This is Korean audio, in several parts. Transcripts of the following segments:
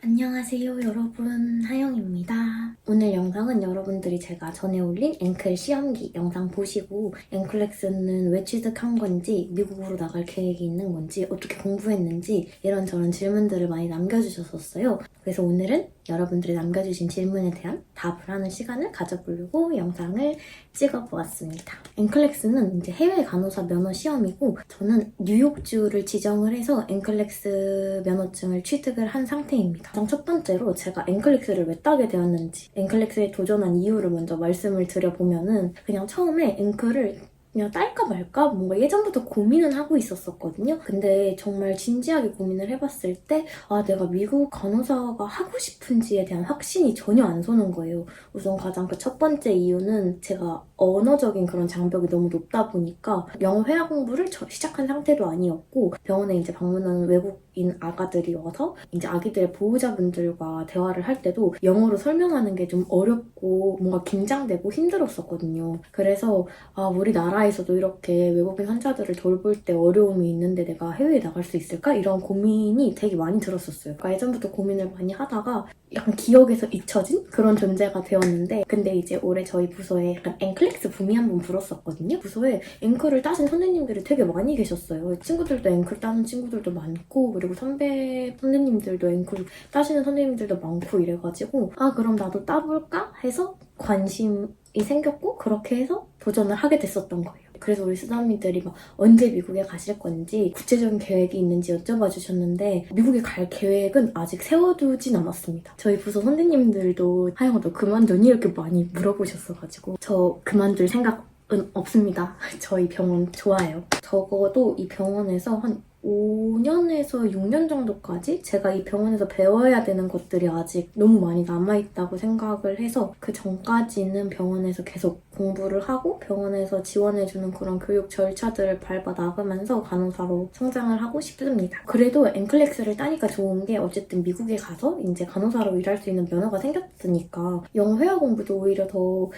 안녕하세요 여러분, 하영입니다. 오늘 영상은 여러분들이 제가 전에 올린 앵클 시험기 영상 보시고 앵클렉스는 왜 취득한 건지, 미국으로 나갈 계획이 있는 건지, 어떻게 공부했는지 이런저런 질문들을 많이 남겨주셨었어요. 그래서 오늘은 여러분들이 남겨주신 질문에 대한 답을 하는 시간을 가져보려고 영상을 찍어보았습니다. 앵클렉스는 이제 해외 간호사 면허 시험이고, 저는 뉴욕주를 지정을 해서 앵클렉스 면허증을 취득을 한 상태입니다. 가장 첫 번째로 제가 앵클렉스를 왜 따게 되었는지, 앵클렉스에 도전한 이유를 먼저 말씀을 드려보면은, 그냥 처음에 앵클을 그냥 딸까 말까 뭔가 예전부터 고민은 하고 있었었거든요. 근데 정말 진지하게 고민을 해봤을 때 내가 미국 간호사가 하고 싶은지에 대한 확신이 전혀 안 서는 거예요. 우선 가장 그 첫 번째 이유는 제가 언어적인 그런 장벽이 너무 높다 보니까 영어 회화 공부를 시작한 상태도 아니었고, 병원에 이제 방문하는 외국인 아가들이 와서 이제 아기들의 보호자분들과 대화를 할 때도 영어로 설명하는 게 좀 어렵고 뭔가 긴장되고 힘들었었거든요. 그래서 우리나라에서도 이렇게 외국인 환자들을 돌볼 때 어려움이 있는데 내가 해외에 나갈 수 있을까? 이런 고민이 되게 많이 들었었어요. 그러니까 예전부터 고민을 많이 하다가 약간 기억에서 잊혀진 그런 존재가 되었는데, 근데 이제 올해 저희 부서에 약간 앵클렉스 붐이 한번 불었었거든요. 부서에 앵클을 따신 선생님들이 되게 많이 계셨어요. 친구들도 앵클 따는 친구들도 많고, 그리고 선배 선생님들도 앵클 따시는 선생님들도 많고 이래가지고 그럼 나도 따볼까 해서 관심이 생겼고, 그렇게 해서 도전을 하게 됐었던 거예요. 그래서 우리 수담이들이 막 언제 미국에 가실 건지, 구체적인 계획이 있는지 여쭤봐 주셨는데, 미국에 갈 계획은 아직 세워두진 않았습니다. 저희 부서 선생님들도 하영아 너 그만두니? 이렇게 많이 물어보셨어가지고 저 그만둘 생각은 없습니다. 저희 병원 좋아요. 적어도 이 병원에서 한 5년에서 6년 정도까지 제가 이 병원에서 배워야 되는 것들이 아직 너무 많이 남아있다고 생각을 해서, 그 전까지는 병원에서 계속 공부를 하고 병원에서 지원해주는 그런 교육 절차들을 밟아 나가면서 간호사로 성장을 하고 싶습니다. 그래도 앵클렉스를 따니까 좋은 게, 어쨌든 미국에 가서 이제 간호사로 일할 수 있는 면허가 생겼으니까 영어 회화 공부도 오히려 더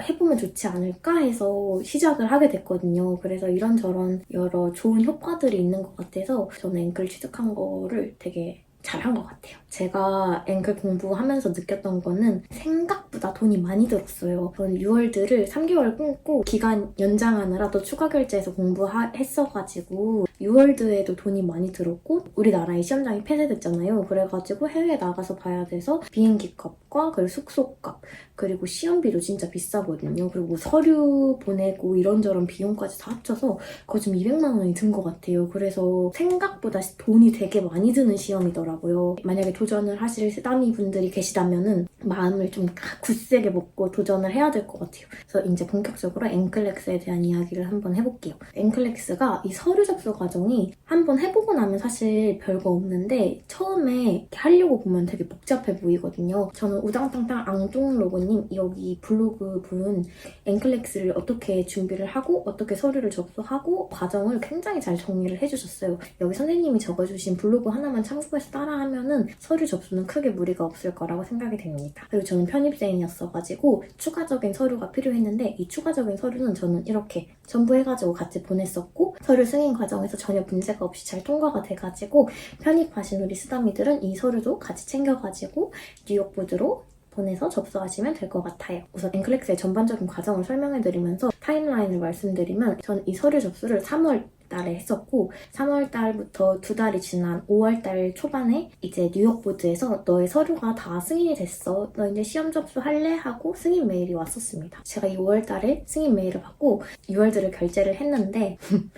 해보면 좋지 않을까 해서 시작을 하게 됐거든요. 그래서 이런저런 여러 좋은 효과들이 있는 것 같아서 저는 앵클 취득한 거를 되게 잘한 것 같아요. 제가 앵클 공부하면서 느꼈던 거는 생각보다 돈이 많이 들었어요. 저는 유월드를 3개월 끊고 기간 연장하느라 또 추가 결제해서 공부했어가지고 유월드에도 돈이 많이 들었고, 우리나라에 시험장이 폐쇄됐잖아요. 그래가지고 해외에 나가서 봐야 돼서 비행기 값과 그리고 숙소 값, 그리고 시험비도 진짜 비싸거든요. 그리고 서류 보내고 이런저런 비용까지 다 합쳐서 거의 좀 200만 원이 든 것 같아요. 그래서 생각보다 돈이 되게 많이 드는 시험이더라고요. 만약에 도전을 하실 쓰다미 분들이 계시다면은 마음을 좀 굳세게 먹고 도전을 해야 될 것 같아요. 그래서 이제 본격적으로 앵클렉스에 대한 이야기를 한번 해볼게요. 앵클렉스가 이 서류 접수 과정이 한번 해보고 나면 사실 별거 없는데, 처음에 하려고 보면 되게 복잡해 보이거든요. 저는 우당탕탕 앙뚱로그님 여기 블로그 분 앵클렉스를 어떻게 준비를 하고 어떻게 서류를 접수하고 과정을 굉장히 잘 정리를 해주셨어요. 여기 선생님이 적어주신 블로그 하나만 참고해서 따라하면은 서류 접수는 크게 무리가 없을 거라고 생각이 됩니다. 그리고 저는 편입생이었어가지고 추가적인 서류가 필요했는데, 이 추가적인 서류는 저는 이렇게 첨부해가지고 같이 보냈었고, 서류 승인 과정에서 전혀 문제가 없이 잘 통과가 돼가지고 편입하신 우리 쓰다미들은 이 서류도 같이 챙겨가지고 뉴욕보드로 보내서 접수하시면 될 것 같아요. 우선 앵클렉스의 전반적인 과정을 설명해드리면서 타임라인을 말씀드리면, 저는 이 서류 접수를 3월 달에 했었고, 3월 달부터 2달이 지난 5월 달 초반에 이제 뉴욕보드에서 너의 서류가 다 승인이 됐어, 너 이제 시험 접수할래? 하고 승인 메일이 왔었습니다. 제가 이 5월 달에 승인 메일을 받고 6월들을 결제를 했는데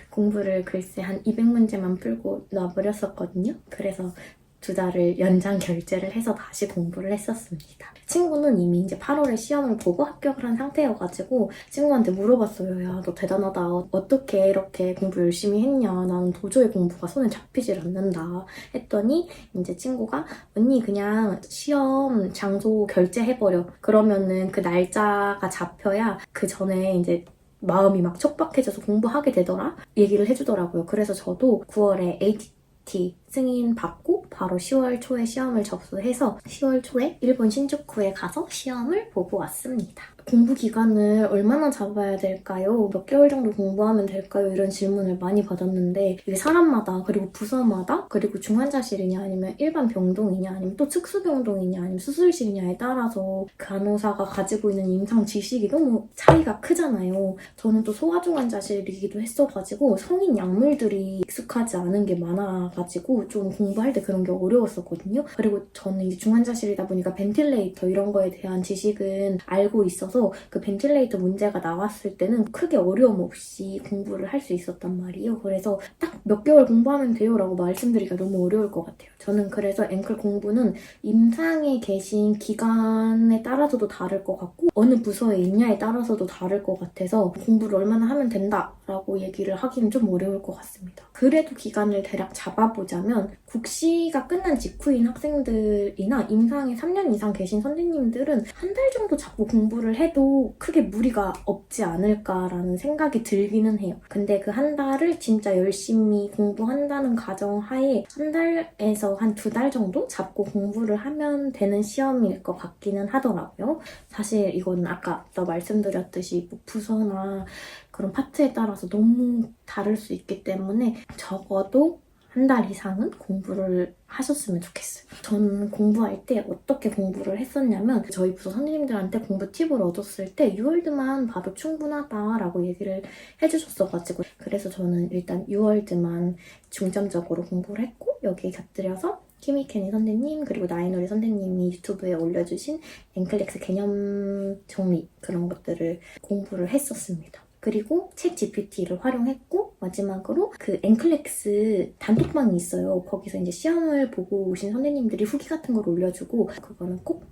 공부를 글쎄 한 200문제만 풀고 놔버렸었거든요. 그래서 2달을 연장 결제를 해서 다시 공부를 했었습니다. 친구는 이미 이제 8월에 시험을 보고 합격을 한 상태여가지고 친구한테 물어봤어요. 야, 너 대단하다. 어떻게 이렇게 공부 열심히 했냐. 나는 도저히 공부가 손에 잡히질 않는다. 했더니 이제 친구가, 언니 그냥 시험 장소 결제해버려. 그러면은 그 날짜가 잡혀야 그 전에 이제 마음이 막 촉박해져서 공부하게 되더라? 얘기를 해주더라고요. 그래서 저도 9월에 AT 승인 받고 바로 10월 초에 시험을 접수해서 10월 초에 일본 신주쿠에 가서 시험을 보고 왔습니다. 공부 기간을 얼마나 잡아야 될까요? 몇 개월 정도 공부하면 될까요? 이런 질문을 많이 받았는데 이게 사람마다 그리고 부서마다 그리고 중환자실이냐 아니면 일반 병동이냐 아니면 또 특수병동이냐 아니면 수술실이냐에 따라서 간호사가 가지고 있는 임상 지식이 너무 차이가 크잖아요. 저는 또 소아중환자실이기도 했어가지고 성인 약물들이 익숙하지 않은 게 많아가지고 좀 공부할 때 그런 게 어려웠었거든요. 그리고 저는 이제 중환자실이다 보니까 벤틸레이터 이런 거에 대한 지식은 알고 있어서 그 벤틸레이터 문제가 나왔을 때는 크게 어려움 없이 공부를 할 수 있었단 말이에요. 그래서 딱 몇 개월 공부하면 돼요 라고 말씀드리기가 너무 어려울 것 같아요. 저는 그래서 앵클 공부는 임상에 계신 기간에 따라서도 다를 것 같고 어느 부서에 있냐에 따라서도 다를 것 같아서 공부를 얼마나 하면 된다라고 얘기를 하기는 좀 어려울 것 같습니다. 그래도 기간을 대략 잡아보자면 국시가 끝난 직후인 학생들이나 임상에 3년 이상 계신 선생님들은 한 달 정도 잡고 공부를 해도 크게 무리가 없지 않을까라는 생각이 들기는 해요. 근데 그 한 달을 진짜 열심히 공부한다는 가정하에 한 달에서 한 2달 정도 잡고 공부를 하면 되는 시험일 것 같기는 하더라고요. 사실 이건 아까 말씀드렸듯이 뭐 부서나 그런 파트에 따라서 너무 다를 수 있기 때문에 적어도 한 달 이상은 공부를 하셨으면 좋겠어요. 저는 공부할 때 어떻게 공부를 했었냐면 저희 부서 선생님들한테 공부 팁을 얻었을 때 유월드만 봐도 충분하다라고 얘기를 해주셨어가지고 그래서 저는 일단 유월드만 중점적으로 공부를 했고 여기에 곁들여서 키미케니 선생님 그리고 나이노리 선생님이 유튜브에 올려주신 앵클렉스 개념 정리 그런 것들을 공부를 했었습니다. 그리고 챗 GPT를 활용했고 마지막으로 그 앵클렉스 단톡방이 있어요. 거기서 이제 시험을 보고 오신 선생님들이 후기 같은 걸 올려주고 그거는 꼭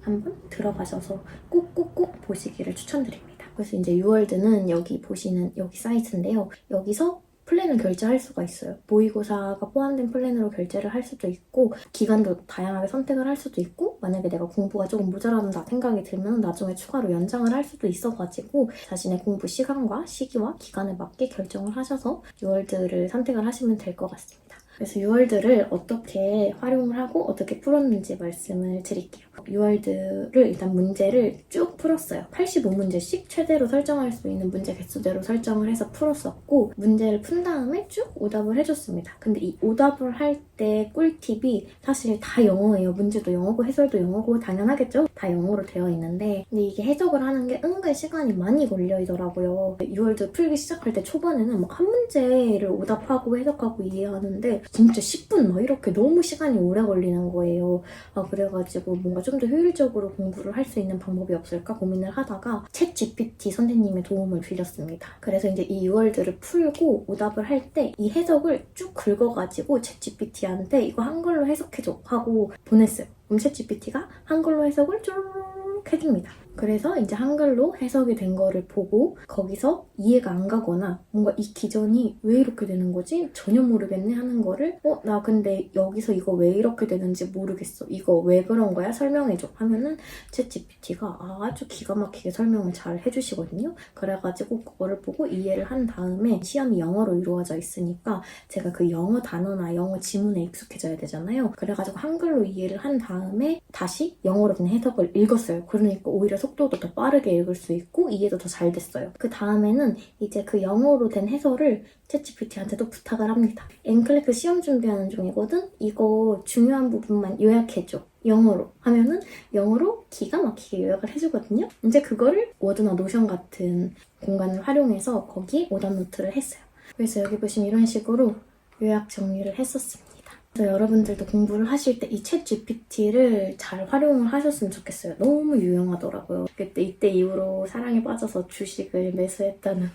한번 들어가셔서 꼭꼭꼭 보시기를 추천드립니다. 그래서 이제 유월드는 여기 보시는 여기 사이트인데요. 여기서 플랜을 결제할 수가 있어요. 모의고사가 포함된 플랜으로 결제를 할 수도 있고 기간도 다양하게 선택을 할 수도 있고 만약에 내가 공부가 조금 모자란다 생각이 들면 나중에 추가로 연장을 할 수도 있어가지고 자신의 공부 시간과 시기와 기간에 맞게 결정을 하셔서 유월드를 선택을 하시면 될 것 같습니다. 그래서 유월드를 어떻게 활용을 하고 어떻게 풀었는지 말씀을 드릴게요. 유월드를 일단 문제를 쭉 풀었어요. 85문제씩 최대로 설정할 수 있는 문제 개수대로 설정을 해서 풀었었고 문제를 푼 다음에 쭉 오답을 해줬습니다. 근데 이 오답을 할 때 꿀팁이 사실 다 영어예요. 문제도 영어고 해설도 영어고 당연하겠죠? 다 영어로 되어 있는데 근데 이게 해석을 하는 게 은근 시간이 많이 걸리더라고요. 유월드 풀기 시작할 때 초반에는 막 한 문제를 오답하고 해석하고 이해하는데 진짜 10분 막 이렇게 너무 시간이 오래 걸리는 거예요. 그래가지고 뭔가 좀 더 효율적으로 공부를 할 수 있는 방법이 없을까 고민을 하다가 챗 GPT 선생님의 도움을 빌렸습니다. 그래서 이제 이 유월드를 풀고 오답을 할 때 이 해석을 쭉 긁어가지고 챗 GPT한테 이거 한글로 해석해줘 하고 보냈어요. 그럼 챗 GPT가 한글로 해석을 쭉 해줍니다. 그래서 이제 한글로 해석이 된 거를 보고 거기서 이해가 안 가거나 뭔가 이 기전이 왜 이렇게 되는 거지? 전혀 모르겠네 하는 거를 나 근데 여기서 이거 왜 이렇게 되는지 모르겠어. 이거 왜 그런 거야? 설명해줘. 하면은 챗 GPT가 아주 기가 막히게 설명을 잘 해주시거든요. 그래가지고 그거를 보고 이해를 한 다음에 시험이 영어로 이루어져 있으니까 제가 그 영어 단어나 영어 지문에 익숙해져야 되잖아요. 그래가지고 한글로 이해를 한 다음에 다시 영어로 된 해석을 읽었어요. 그러니까 오히려 속도도 더 빠르게 읽을 수 있고 이해도 더 잘 됐어요. 그 다음에는 이제 그 영어로 된 해설을 챗GPT한테도 부탁을 합니다. 앵클렉스 시험 준비하는 중이거든? 이거 중요한 부분만 요약해줘. 영어로 하면은 영어로 기가 막히게 요약을 해주거든요. 이제 그거를 워드나 노션 같은 공간을 활용해서 거기에 오답 노트를 했어요. 그래서 여기 보시면 이런 식으로 요약 정리를 했었습니다. 그래서 여러분들도 공부를 하실 때 이 챗 GPT를 잘 활용을 하셨으면 좋겠어요. 너무 유용하더라고요. 이때 이후로 사랑에 빠져서 주식을 매수했다는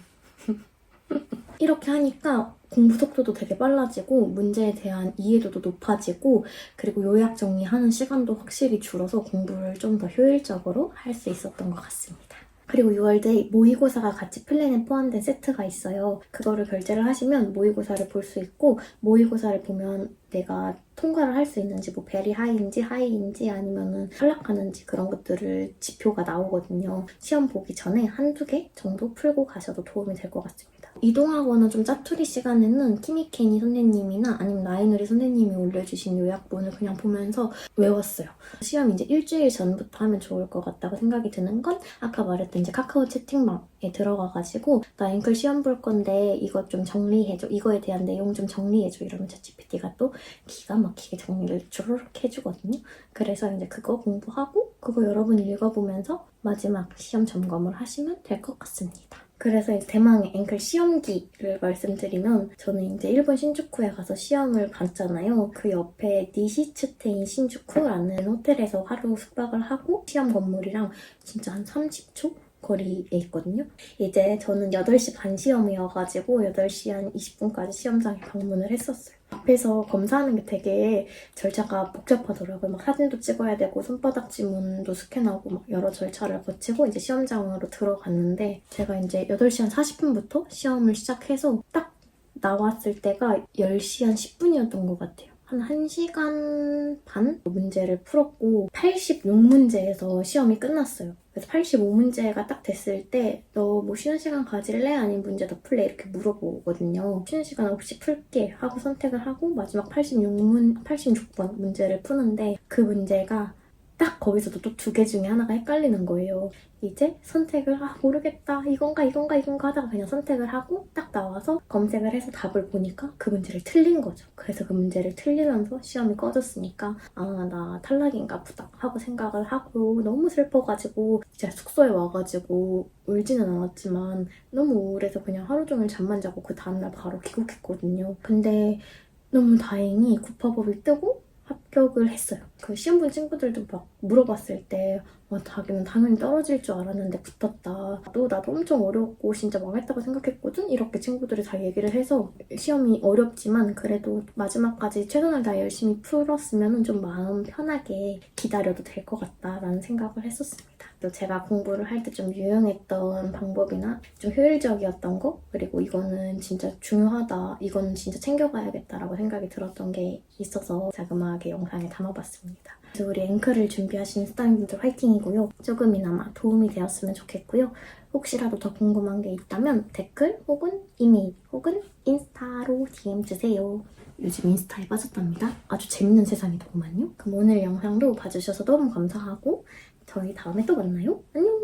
이렇게 하니까 공부 속도도 되게 빨라지고 문제에 대한 이해도도 높아지고 그리고 요약 정리하는 시간도 확실히 줄어서 공부를 좀 더 효율적으로 할 수 있었던 것 같습니다. 그리고 유월드에 모의고사가 같이 플랜에 포함된 세트가 있어요. 그거를 결제를 하시면 모의고사를 볼 수 있고 모의고사를 보면 내가 통과를 할 수 있는지 뭐 베리 하이인지 하이인지 아니면은 탈락하는지 그런 것들을 지표가 나오거든요. 시험 보기 전에 한두 개 정도 풀고 가셔도 도움이 될 것 같습니다. 이동하거나 좀 짜투리 시간에는 키미케니 선생님이나 아니면 나이누리 선생님이 올려주신 요약본을 그냥 보면서 외웠어요. 시험 이제 일주일 전부터 하면 좋을 것 같다고 생각이 드는 건 아까 말했던 이제 카카오 채팅방에 들어가가지고 나 앵클 시험 볼 건데 이거 좀 정리해줘. 이거에 대한 내용 좀 정리해줘. 이러면 챗GPT가 또 기가 막히게 정리를 주르륵 해주거든요. 그래서 이제 그거 공부하고 그거 여러 번 읽어보면서 마지막 시험 점검을 하시면 될 것 같습니다. 그래서 이제 대망의 앵클 시험기를 말씀드리면 저는 이제 일본 신주쿠에 가서 시험을 봤잖아요. 그 옆에 니시츠테인 신주쿠라는 호텔에서 하루 숙박을 하고 시험 건물이랑 진짜 한 30초? 거리에 있거든요. 이제 저는 8시 반 시험이어가지고 8시 한 20분까지 시험장에 방문을 했었어요. 앞에서 검사하는 게 되게 절차가 복잡하더라고요. 막 사진도 찍어야 되고 손바닥 지문도 스캔하고 막 여러 절차를 거치고 이제 시험장으로 들어갔는데 제가 이제 8시 한 40분부터 시험을 시작해서 딱 나왔을 때가 10시 한 10분이었던 것 같아요. 한 1시간 반 문제를 풀었고 86문제에서 시험이 끝났어요. 그래서 85문제가 딱 됐을 때 너 뭐 쉬는 시간 가질래? 아니면 문제 더 풀래? 이렇게 물어보거든요. 쉬는 시간 없이 풀게 하고 선택을 하고 마지막 86번 문제를 푸는데 그 문제가 딱 거기서도 또 2개 중에 하나가 헷갈리는 거예요. 이제 선택을 모르겠다 이건가 하다가 그냥 선택을 하고 딱 나와서 검색을 해서 답을 보니까 그 문제를 틀린 거죠. 그래서 그 문제를 틀리면서 시험이 꺼졌으니까 나 탈락인가 보다 하고 생각을 하고 너무 슬퍼가지고 진짜 숙소에 와가지고 울지는 않았지만 너무 우울해서 그냥 하루 종일 잠만 자고 그 다음날 바로 귀국했거든요. 근데 너무 다행히 구파법이 뜨고 합격을 했어요. 그 시험 본 친구들도 막 물어봤을 때 자기는 당연히 떨어질 줄 알았는데 붙었다. 나도 엄청 어려웠고 진짜 망했다고 생각했거든? 이렇게 친구들이 다 얘기를 해서 시험이 어렵지만 그래도 마지막까지 최선을 다해 열심히 풀었으면 좀 마음 편하게 기다려도 될 것 같다라는 생각을 했었습니다. 또 제가 공부를 할 때 좀 유용했던 방법이나 좀 효율적이었던 거 그리고 이거는 진짜 중요하다. 이거는 진짜 챙겨가야겠다라고 생각이 들었던 게 있어서 자그마하게 영상에 담아봤습니다. 그래서 우리 앵클을 준비하시는 스타님들 화이팅이고요. 조금이나마 도움이 되었으면 좋겠고요. 혹시라도 더 궁금한 게 있다면 댓글 혹은 이메일 혹은 인스타로 DM 주세요. 요즘 인스타에 빠졌답니다. 아주 재밌는 세상이더구만요. 그럼 오늘 영상도 봐주셔서 너무 감사하고 저희 다음에 또 만나요. 안녕!